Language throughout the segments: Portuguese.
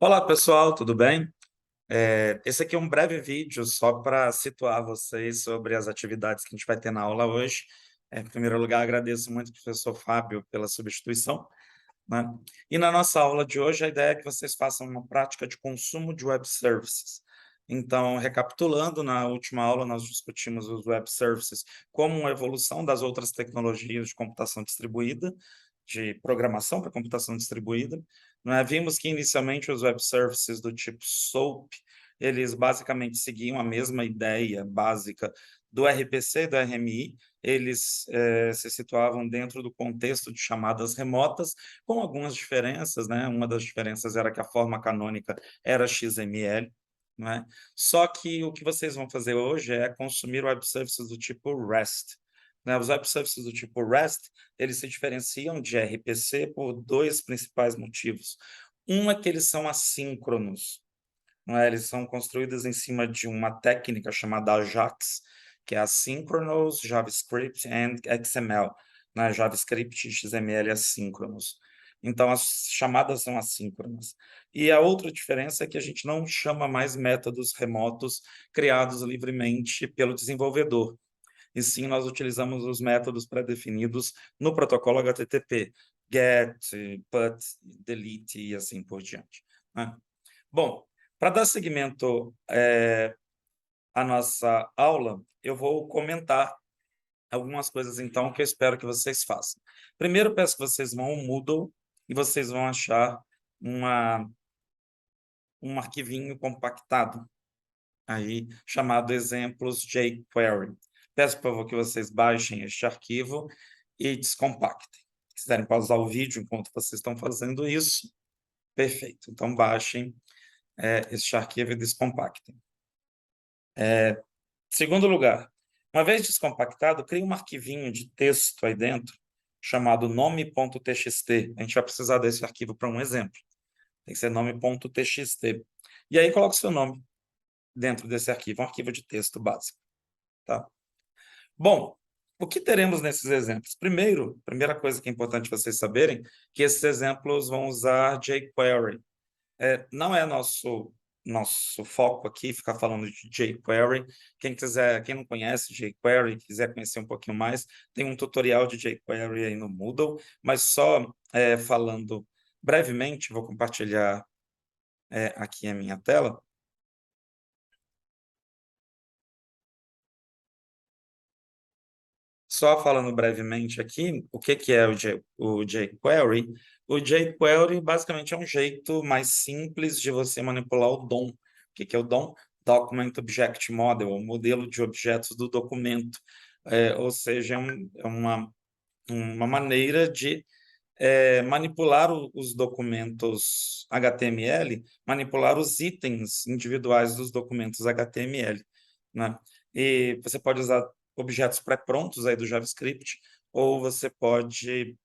Olá, pessoal, tudo bem? Esse aqui é um breve vídeo só para situar vocês sobre as atividades que a gente vai ter na aula hoje. Em primeiro lugar, agradeço muito ao professor Fábio pela substituição, né? E na nossa aula de hoje, a ideia é que vocês façam uma prática de consumo de web services. Então, recapitulando, na última aula nós discutimos os web services como uma evolução das outras tecnologias de computação distribuída, de programação para computação distribuída. Vimos que inicialmente os web services do tipo SOAP, eles basicamente seguiam a mesma ideia básica do RPC e do RMI, eles se situavam dentro do contexto de chamadas remotas, com algumas diferenças, né? Uma das diferenças era que a forma canônica era XML, não é? Só que o que vocês vão fazer hoje é consumir web services do tipo REST. Né? Os web services do tipo REST, eles se diferenciam de RPC por dois principais motivos. Um é que eles são assíncronos, não é? Eles são construídos em cima de uma técnica chamada AJAX, que é Asynchronous JavaScript and XML, né? JavaScript e XML assíncronos. Então, as chamadas são assíncronas. E a outra diferença é que a gente não chama mais métodos remotos criados livremente pelo desenvolvedor, e sim nós utilizamos os métodos pré-definidos no protocolo HTTP, GET, PUT, DELETE e assim por diante, né? Bom, para dar seguimento à nossa aula, eu vou comentar algumas coisas, então, que eu espero que vocês façam. Primeiro, peço que vocês vão ao Moodle e vocês vão achar uma, um arquivinho compactado aí chamado exemplos jQuery. Peço, por favor, que vocês baixem este arquivo e descompactem. Se quiserem pausar o vídeo enquanto vocês estão fazendo isso, perfeito. Então, baixem este arquivo e descompactem. Segundo lugar, uma vez descompactado, crie um arquivinho de texto aí dentro, chamado nome.txt. A gente vai precisar desse arquivo para um exemplo. Tem que ser nome.txt. E aí, coloque seu nome dentro desse arquivo, um arquivo de texto básico. Tá? Bom, o que teremos nesses exemplos? Primeiro, primeira coisa que é importante vocês saberem, que esses exemplos vão usar jQuery. Não é nosso foco aqui ficar falando de jQuery. Quem quiser, quem não conhece jQuery, quiser conhecer um pouquinho mais, tem um tutorial de jQuery aí no Moodle, mas só falando brevemente, vou compartilhar aqui a minha tela. Só falando brevemente aqui, o que que é o jQuery? O jQuery basicamente é um jeito mais simples de você manipular o DOM. O que que é o DOM? Document Object Model, o modelo de objetos do documento. Ou seja, é uma maneira de manipular os documentos HTML, manipular os itens individuais dos documentos HTML, né? E você pode usar objetos pré-prontos aí do JavaScript, ou você pode,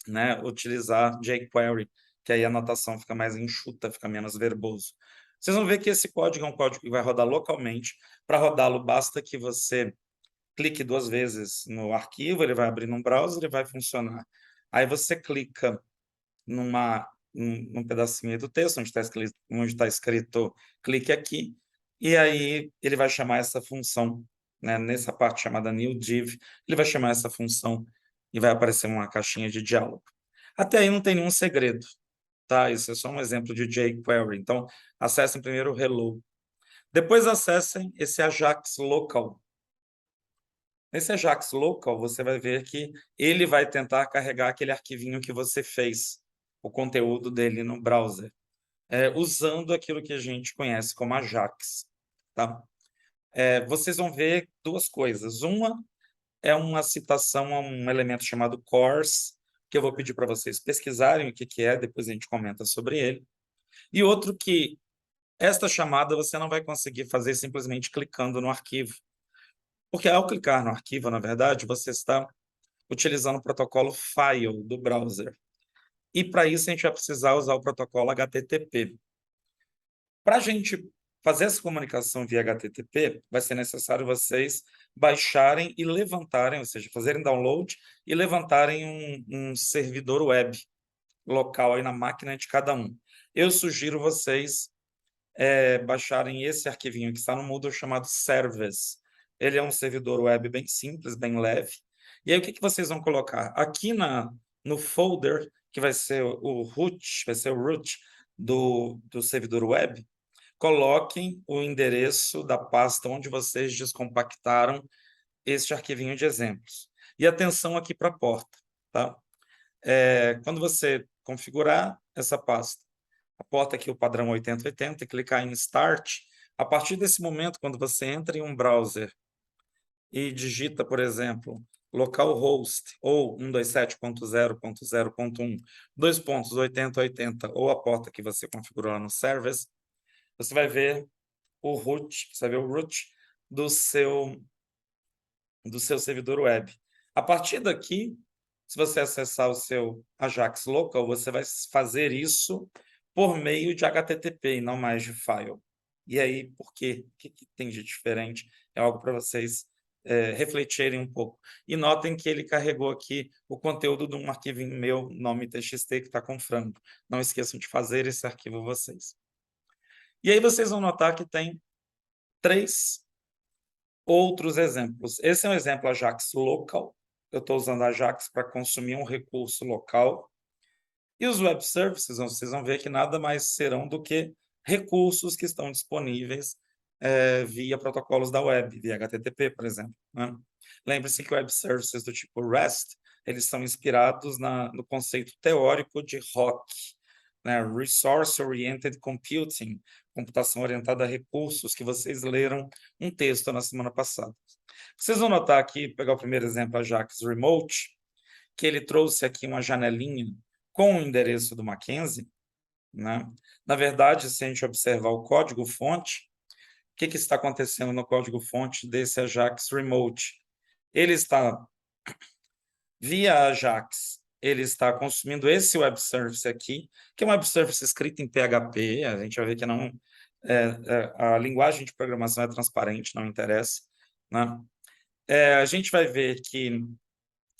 né, utilizar jQuery, que aí a anotação fica mais enxuta, fica menos verboso. Vocês vão ver que esse código é um código que vai rodar localmente. Para rodá-lo, basta que você clique duas vezes no arquivo, ele vai abrir num browser e vai funcionar. Aí você clica num pedacinho aí do texto, onde tá escrito clique aqui, e aí ele vai chamar essa função, né, nessa parte chamada new div, ele vai chamar essa função e vai aparecer uma caixinha de diálogo. Até aí não tem nenhum segredo, tá? Isso é só um exemplo de jQuery. Então, acessem primeiro o hello. Depois acessem esse Ajax local. Nesse Ajax local, você vai ver que ele vai tentar carregar aquele arquivinho que você fez, o conteúdo dele no browser, usando aquilo que a gente conhece como Ajax, tá? Vocês vão ver duas coisas. Uma é uma citação a um elemento chamado cors, que eu vou pedir para vocês pesquisarem o que que é, depois a gente comenta sobre ele. E outro que esta chamada você não vai conseguir fazer simplesmente clicando no arquivo, porque ao clicar no arquivo, na verdade, você está utilizando o protocolo file do browser. E para isso a gente vai precisar usar o protocolo HTTP. Para a gente fazer essa comunicação via HTTP, vai ser necessário vocês baixarem e levantarem, ou seja, fazerem download e levantarem um servidor web. local aí na máquina de cada um. Eu sugiro vocês baixarem esse arquivinho que está no Moodle chamado Service. Ele é um servidor web bem simples, bem leve. E aí o que vocês vão colocar? Aqui no folder, que vai ser o root, vai ser o root do servidor web, coloquem o endereço da pasta onde vocês descompactaram este arquivinho de exemplos. E atenção aqui para a porta, tá? Quando você configurar essa pasta, a porta aqui o padrão 8080 e clicar em Start, a partir desse momento, quando você entra em um browser e digita, por exemplo, localhost ou 127.0.0.1, 2.8080 ou a porta que você configurou lá no service, você vai ver o root, você vai ver o root do seu servidor web. A partir daqui, se você acessar o seu Ajax Local, você vai fazer isso por meio de HTTP e não mais de file. E aí, por quê? O que tem de diferente? É algo para vocês refletirem um pouco. E notem que ele carregou aqui o conteúdo de um arquivinho meu, nome txt, que está com frango. Não esqueçam de fazer esse arquivo vocês. E aí vocês vão notar que tem 3 outros exemplos. Esse é um exemplo Ajax Local. Eu estou usando Ajax para consumir um recurso local. E os web services, vocês vão ver que nada mais serão do que recursos que estão disponíveis via protocolos da web, via HTTP, por exemplo, né? Lembre-se que web services do tipo REST, eles são inspirados no conceito teórico de ROC, né? Resource Oriented Computing, computação orientada a recursos, que vocês leram um texto na semana passada. Vocês vão notar aqui, pegar o primeiro exemplo, Ajax Remote, que ele trouxe aqui uma janelinha com o endereço do Mackenzie, né? Na verdade, se a gente observar o código-fonte, o que está acontecendo no código-fonte desse Ajax Remote? Ele está, via Ajax, ele está consumindo esse web service aqui, que é um web service escrito em PHP, a gente vai ver que não a linguagem de programação é transparente, não interessa, né? A gente vai ver que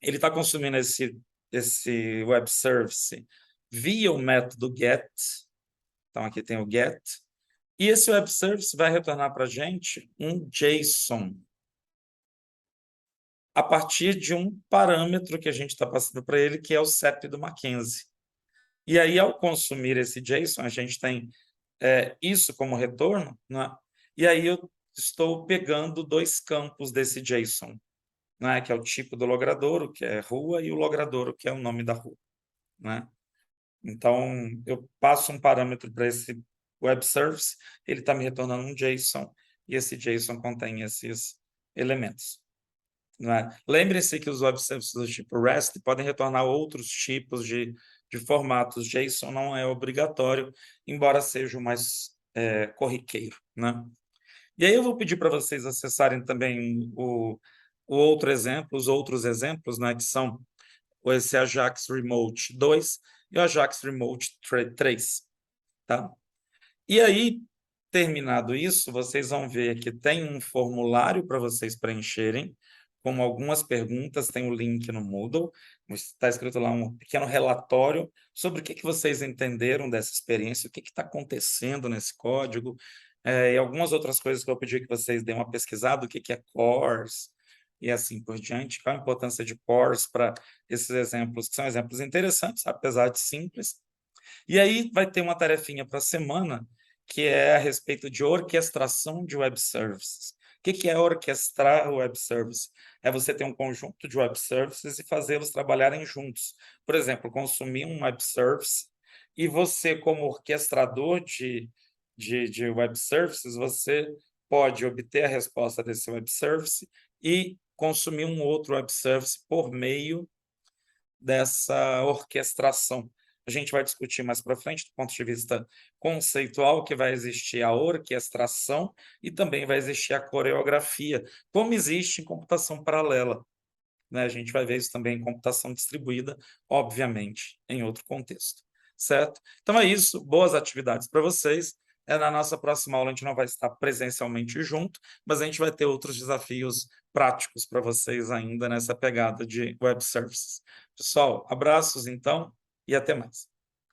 ele está consumindo esse web service via o método get. Então, aqui tem o get. E esse web service vai retornar para a gente um JSON a partir de um parâmetro que a gente está passando para ele, que é o CEP do Mackenzie. E aí, ao consumir esse JSON, a gente tem isso como retorno, né? E aí eu estou pegando 2 campos desse JSON, né? Que é o tipo do logradouro, que é rua, e o logradouro, que é o nome da rua, né? Então, eu passo um parâmetro para esse web service, ele está me retornando um JSON, e esse JSON contém esses elementos, né? Lembrem-se que os web services do tipo REST podem retornar outros tipos de formatos. JSON não é obrigatório, embora seja o mais corriqueiro, né? E aí eu vou pedir para vocês acessarem também o outro exemplo, os outros exemplos, né, que são esse Ajax Remote 2 e o Ajax Remote 3, tá? E aí, terminado isso, vocês vão ver que tem um formulário para vocês preencherem, com algumas perguntas, tem o link no Moodle, está escrito lá um pequeno relatório sobre o que vocês entenderam dessa experiência, o que está acontecendo nesse código, e algumas outras coisas que eu pedi que vocês deem uma pesquisada, o que é CORS, e assim por diante, qual a importância de CORS para esses exemplos, que são exemplos interessantes, apesar de simples. E aí vai ter uma tarefinha para a semana, que é a respeito de orquestração de web services. O que é orquestrar o web service? É você ter um conjunto de web services e fazê-los trabalharem juntos. Por exemplo, consumir um web service e você, como orquestrador de web services, você pode obter a resposta desse web service e consumir um outro web service por meio dessa orquestração. A gente vai discutir mais para frente, do ponto de vista conceitual, que vai existir a orquestração e também vai existir a coreografia, como existe em computação paralela, né? A gente vai ver isso também em computação distribuída, obviamente, em outro contexto, certo? Então é isso, boas atividades para vocês. Na nossa próxima aula a gente não vai estar presencialmente junto, mas a gente vai ter outros desafios práticos para vocês ainda nessa pegada de web services. Pessoal, abraços então e até mais.